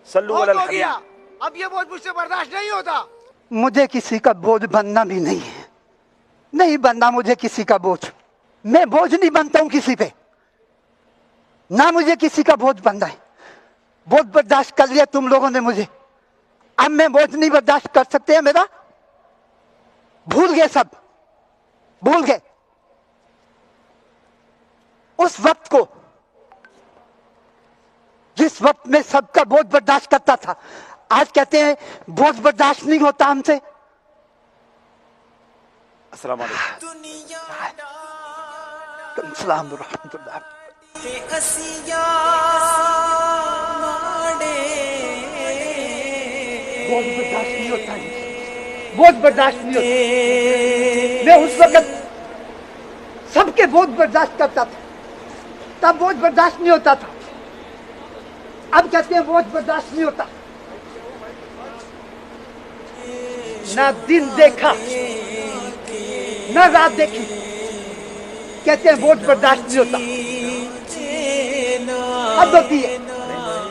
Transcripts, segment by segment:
सल्लु बहुत अलल हो हबीब। गया, अब ये बोझ मुझसे बर्दाश्त नहीं होता। मुझे किसी का बोझ बनना भी नहीं है, नहीं बनना मुझे किसी का बोझ। मैं बोझ नहीं बनता हूं किसी पे, ना मुझे किसी का बोझ बनना है। बोझ बर्दाश्त कर लिया तुम लोगों ने मुझे, अब मैं बोझ नहीं बर्दाश्त कर सकते हैं मेरा। भूल गए, सब भूल गए उस वक्त को, जिस वक्त में सबका बोझ बर्दाश्त करता था। आज कहते हैं बोझ बर्दाश्त नहीं होता हमसे। अस्सलाम वालेकुम। अस्सलाम रहमतुल्लाह। बोझ बर्दाश्त नहीं होता है, बोझ बर्दाश्त नहीं होता। मैं उस वक्त सबके बोझ बर्दाश्त करता था, तब बोझ बर्दाश्त नहीं होता था। अब कहते हैं बोझ बर्दाश्त नहीं होता। ना दिन देखा ना रात देखी, कहते हैं बोझ बर्दाश्त नहीं होता। हद होती है,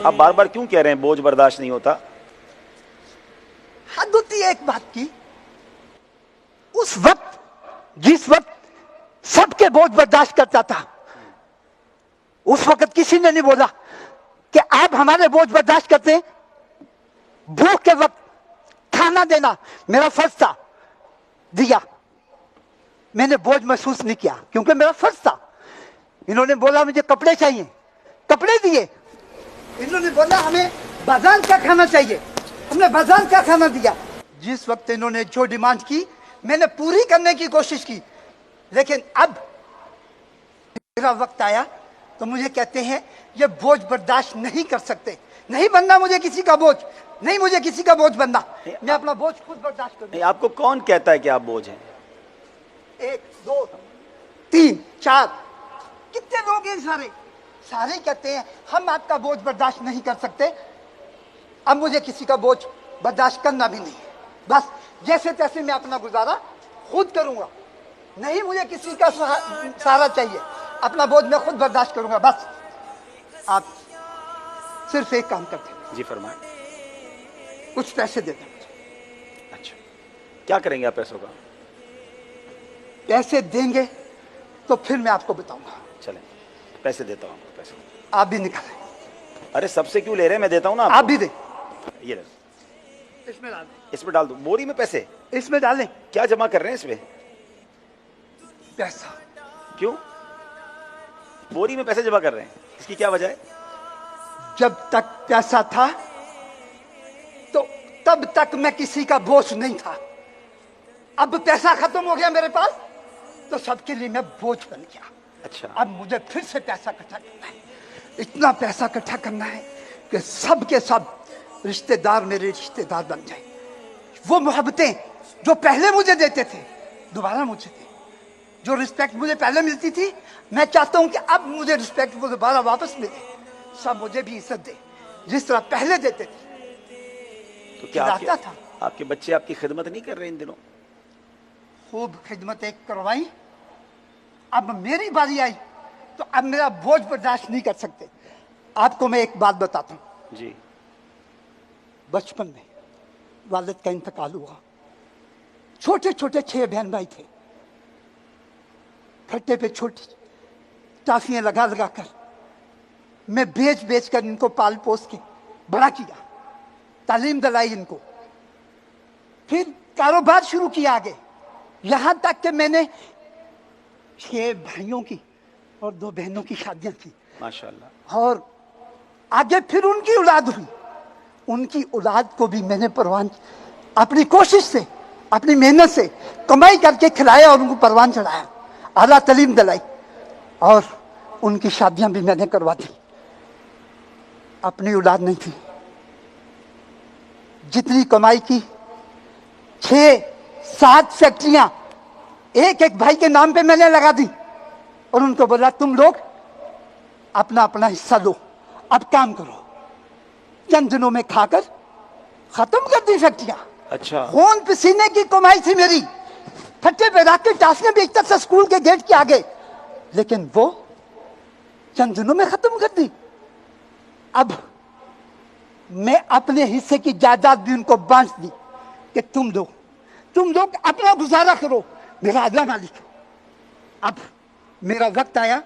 आप बार बार क्यों कह रहे हैं बोझ बर्दाश्त नहीं होता? हद होती है एक बात की। उस वक्त, जिस वक्त सबके बोझ बर्दाश्त करता था, उस वक्त किसी ने नहीं बोला कि आप हमारे बोझ बर्दाश्त करते हैं। भूख के वक्त खाना देना मेरा फर्ज था, दिया। मैंने बोझ महसूस नहीं किया क्योंकि मेरा फर्ज था। इन्होंने बोला मुझे कपड़े चाहिए, कपड़े दिए। इन्होंने बोला हमें बाजार का खाना चाहिए, हमने बाजार का खाना दिया। जिस वक्त इन्होंने जो डिमांड की मैंने पूरी करने की कोशिश की, लेकिन अब मेरा वक्त आया तो मुझे कहते हैं ये बोझ बर्दाश्त नहीं कर सकते। नहीं बनना मुझे किसी का बोझ, नहीं मुझे किसी का बोझ बनना। मैं अपना बोझ खुद बर्दाश्त करूं। नहीं, आपको कौन कहता है कि आप बोझ हैं? 1 2 3 4 कितने लोग हैं? सारे सारे कहते हैं हम आपका बोझ बर्दाश्त नहीं कर सकते। अब मुझे किसी का बोझ बर्दाश्त करना भी नहीं है। बस जैसे तैसे मैं अपना गुजारा खुद करूंगा, नहीं मुझे किसी का सहारा चाहिए। अपना बोझ मैं खुद बर्दाश्त करूंगा। बस आप सिर्फ एक काम करते हैं, जी फरमाएं। कुछ पैसे देते हैं मुझे। अच्छा, क्या करेंगे आप पैसों का? पैसे देंगे तो फिर मैं आपको बताऊंगा। चलें, पैसे देता हूँ आपको। पैसे आप भी निकालें। अरे सबसे क्यों ले रहे हैं? मैं देता हूँ ना आप आपको। भी दें। ये ले, इसमें डाल दें, इसमें डाल दो। बोरी में पैसे इसमें डालें। क्या जमा कर रहे हैं इसमें? पैसा क्यों बोरी में पैसे जमा कर रहे हैं? इसकी क्या वजह है? जब तक पैसा था तो तब तक मैं किसी का बोझ नहीं था। अब पैसा खत्म हो गया मेरे पास तो सबके लिए मैं बोझ बन गया। अच्छा, अब मुझे फिर से पैसा इकट्ठा करना है, इतना पैसा इकट्ठा करना है कि सब के सब रिश्तेदार मेरे रिश्तेदार बन जाए। वो मोहब्बतें जो पहले मुझे देते थे दोबारा मुझे दे। जो रिस्पेक्ट मुझे पहले मिलती थी मैं चाहता हूं कि अब मुझे रिस्पेक्ट वो दोबारा वापस मिले। सब मुझे भी इज्जत दे जिस तरह पहले देते थे। तो क्या खिलाता था, आपके बच्चे आपकी खिदमत नहीं कर रहे इन दिनों? खूब खिदमतें करवाई। अब मेरी बारी आई तो अब मेरा बोझ बर्दाश्त नहीं कर सकते। आपको मैं एक बात बताता हूं। जी, बचपन में वालिद का इंतकाल हुआ। छोटे छोटे 6 बहन भाई थे। फट्टे पे छोटी टाफियां लगा लगा कर मैं बेच बेच कर इनको पाल पोस के बड़ा किया, तालीम दिलाई इनको। फिर कारोबार शुरू किया आगे, यहां तक कि मैंने 6 भाइयों की और 2 बहनों की शादियां की माशाल्लाह। और आगे फिर उनकी औलाद हुई। उनकी औलाद को भी मैंने परवान अपनी कोशिश से, अपनी मेहनत से कमाई करके खिलाया और उनको परवान चढ़ाया, आला तालीम दिलाई और उनकी शादियां भी मैंने करवा दी। अपनी औलाद नहीं थी। जितनी कमाई की 6-7 फैक्ट्रियां एक एक भाई के नाम पे मैंने लगा दी और उनको बोला तुम लोग अपना अपना हिस्सा लो, अब काम करो। चंद दिनों में खाकर खत्म कर दी फैक्ट्रियां। अच्छा, खून पसीने की कमाई थी मेरी। फट्टे पे रख के टासने बेचता था स्कूल के गेट के आगे, लेकिन वो चंद दिनों में खत्म कर दी। अब मैं अपने हिस्से की जायदाद भी उनको बांट दी कि तुम लोग अपना गुजारा करो, मेरा अगला मालिक। अब मेरा वक्त आया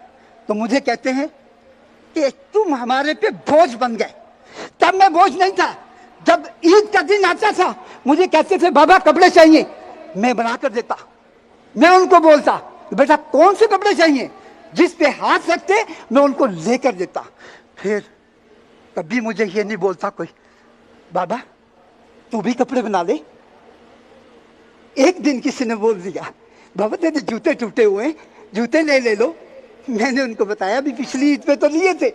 तो मुझे कहते हैं कि तुम हमारे पे बोझ बन गए। तब मैं बोझ नहीं था। जब ईद का दिन आता था मुझे कहते थे बाबा कपड़े चाहिए, मैं बना कर देता। मैं उनको बोलता बेटा कौन से कपड़े चाहिए, जिस पे हाथ रखते मैं उनको लेकर देता। फिर कभी मुझे ये नहीं बोलता कोई बाबा तू भी कपड़े बना ले। एक दिन किसी ने बोल दिया बाबा तेरे जूते टूटे हुए हैं, जूते ले लो। मैंने उनको बताया अभी पिछली ईद पे तो लिए थे।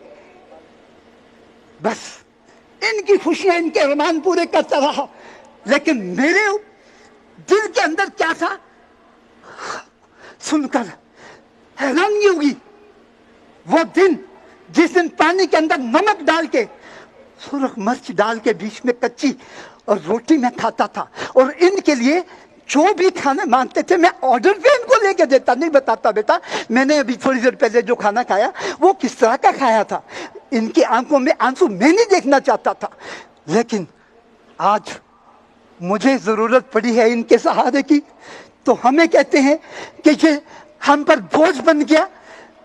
बस इनकी खुशियां इनके अरमान पूरे करता रहा, लेकिन मेरे दिल के अंदर क्या था सुनकर हैरानगी होगी। वो दिन जिस दिन पानी के अंदर नमक डाल के सुरख मिर्च डाल के बीच में कच्ची और रोटी में खाता था, और इनके लिए जो भी खाना मांगते थे मैं ऑर्डर पे इनको लेके देता। नहीं बताता बेटा मैंने अभी थोड़ी देर पहले जो खाना खाया वो किस तरह का खाया था। इनकी आंखों में आंसू मैं नहीं देखना चाहता था, लेकिन आज मुझे जरूरत पड़ी है इनके सहारे की, तो हमें कहते हैं कि ये हम पर बोझ बन गया।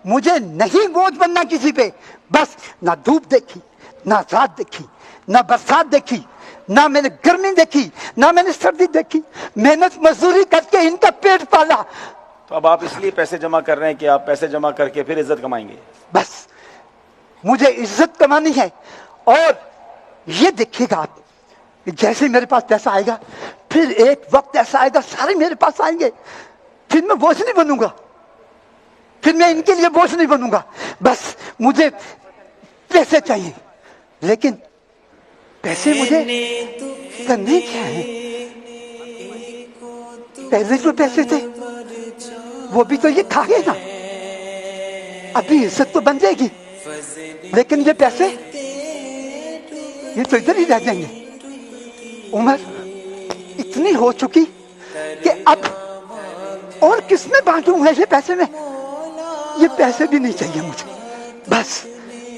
मुझे नहीं बोझ बनना किसी पे। बस ना धूप देखी, ना रात देखी, ना बरसात देखी, ना मैंने गर्मी देखी, ना मैंने सर्दी देखी। मेहनत मजदूरी करके इनका पेट पाला। तो अब आप इसलिए पैसे जमा कर रहे हैं कि आप पैसे जमा करके फिर इज्जत कमाएंगे? बस मुझे इज्जत कमानी है, और ये देखिएगा आप जैसे मेरे पास पैसा आएगा फिर एक वक्त ऐसा आएगा सारे मेरे पास आएंगे, फिर मैं बोझ नहीं बनूंगा, फिर मैं इनके लिए बोझ नहीं बनूंगा। बस मुझे पैसे चाहिए, लेकिन पैसे मुझे करने क्या है? पहले जो पैसे थे वो भी तो ये खा गए ना। अभी इज्जत तो बन जाएगी, लेकिन ये पैसे ये तो इधर ही रह जाएंगे। उम्र इतनी हो चुकी कि अब और किसमें बांटूं ऐसे पैसे में? ये पैसे भी नहीं चाहिए मुझे। बस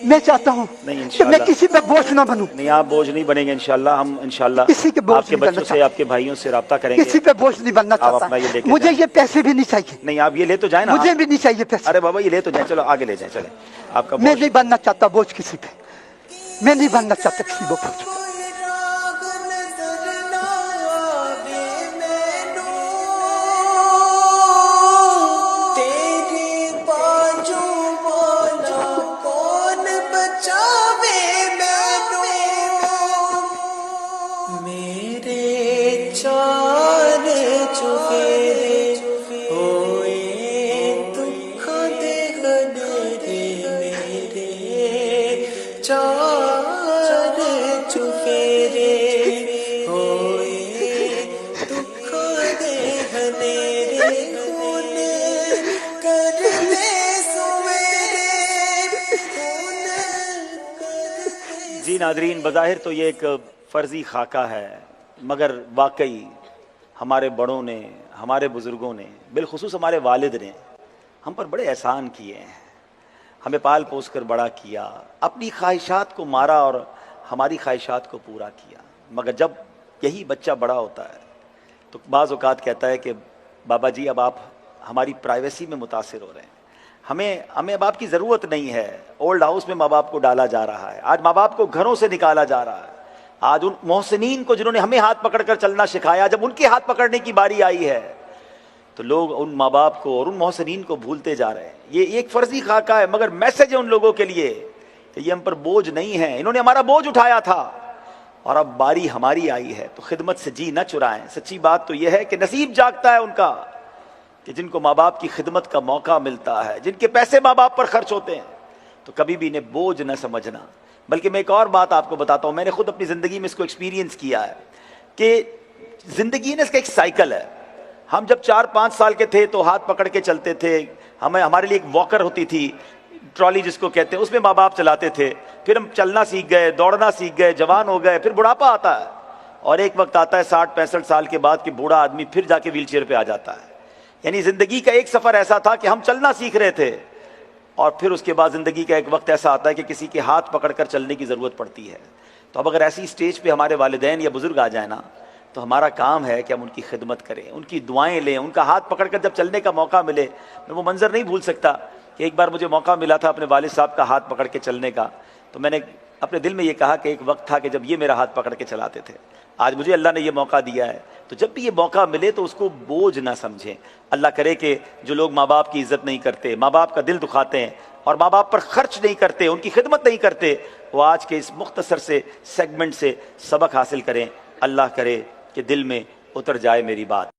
मैं चाहता हूँ कि मैं किसी पे बोझ ना बनूं। नहीं आप बोझ नहीं बनेंगे इंशाल्लाह। हम इंशाल्लाह किसी के बोझ आपके बच्चों से आपके भाइयों से राब्ता करेंगे। किसी पे बोझ नहीं बनना चाहता। मुझे ये पैसे भी नहीं चाहिए। नहीं आप ये ले तो जाए ना। मुझे भी नहीं चाहिए पैसे। अरे बाबा ये ले तो जाए, चलो आगे ले जाए। चले आपका मैं नहीं बनना चाहता बोझ किसी पे। मैं नहीं बनना चाहता किसी को बोझ। जी नादरीन, बज़ाहिर तो ये एक फ़र्ज़ी खाका है, मगर वाकई हमारे बड़ों ने, हमारे बुज़ुर्गों ने, बिलखुसूस हमारे वालिद ने हम पर बड़े एहसान किए हैं। हमें पाल पोस कर बड़ा किया, अपनी ख्वाहिशात को मारा और हमारी ख्वाहिशात को पूरा किया। मगर जब यही बच्चा बड़ा होता है तो बाज़ औक़ात कहता है कि बाबा जी अब आप हमारी प्राइवेसी में मुतासिर हो रहे हैं, हमें अब आपकी ज़रूरत नहीं है। ओल्ड हाउस में माँ बाप को डाला जा रहा है, आज माँ बाप को घरों से निकाला जा रहा है। आज उन मोहसिनीन को जिन्होंने हमें हाथ पकड़कर चलना सिखाया, जब उनके हाथ पकड़ने की बारी आई है तो लोग उन माँ बाप को और उन मोहसिनीन को भूलते जा रहे हैं। ये एक फ़र्ज़ी खाका है, मगर मैसेज है उन लोगों के लिए कि ये हम पर बोझ नहीं है। इन्होंने हमारा बोझ उठाया था और अब बारी हमारी आई है, तो खिदमत से जी न चुराएं। सच्ची बात तो यह है कि नसीब जागता है उनका कि जिनको माँ बाप की खिदमत का मौका मिलता है, जिनके पैसे माँ बाप पर खर्च होते हैं, तो कभी भी इन्हें बोझ न समझना। बल्कि मैं एक और बात आपको बताता हूँ, मैंने खुद अपनी ज़िंदगी में इसको एक्सपीरियंस किया है कि ज़िंदगी ने इसका एक साइकिल है। हम जब 4-5 साल के थे तो हाथ पकड़ के चलते थे, हमारे लिए एक वॉकर होती थी, ट्रॉली जिसको कहते हैं, उसमें माँ बाप चलाते थे। फिर हम चलना सीख गए, दौड़ना सीख गए, जवान हो गए, फिर बुढ़ापा आता है और एक वक्त आता है 60-65 साल के बाद कि बूढ़ा आदमी फिर जाके व्हील चेयर पर आ जाता है। यानी ज़िंदगी का एक सफ़र ऐसा था कि हम चलना सीख रहे थे और फिर उसके बाद ज़िंदगी का एक वक्त ऐसा आता है कि किसी के हाथ पकड़कर चलने की ज़रूरत पड़ती है। تو اب اگر ایسی اسٹیج پہ ہمارے والدین یا بزرگ آ جائیں نا تو ہمارا کام ہے کہ ہم ان کی خدمت کریں، ان کی دعائیں لیں، ان کا ہاتھ پکڑ کر جب چلنے کا موقع ملے. میں وہ منظر نہیں بھول سکتا کہ ایک بار مجھے موقع ملا تھا اپنے والد صاحب کا ہاتھ پکڑ کے چلنے کا، تو میں نے اپنے دل میں یہ کہا کہ ایک وقت تھا کہ جب یہ میرا ہاتھ پکڑ کے چلاتے تھے، آج مجھے اللہ نے یہ موقع دیا ہے، تو جب بھی یہ موقع ملے تو اس کو بوجھ نہ سمجھیں. اللہ کرے کہ جو لوگ ماں باپ کی عزت نہیں کرتے، ماں باپ کا دل دکھاتے ہیں اور ماں باپ پر خرچ نہیں کرتے، ان کی خدمت نہیں کرتے، وہ آج کے اس مختصر سے سیگمنٹ سے سبق حاصل کریں. اللہ کرے کہ دل میں اتر جائے میری بات.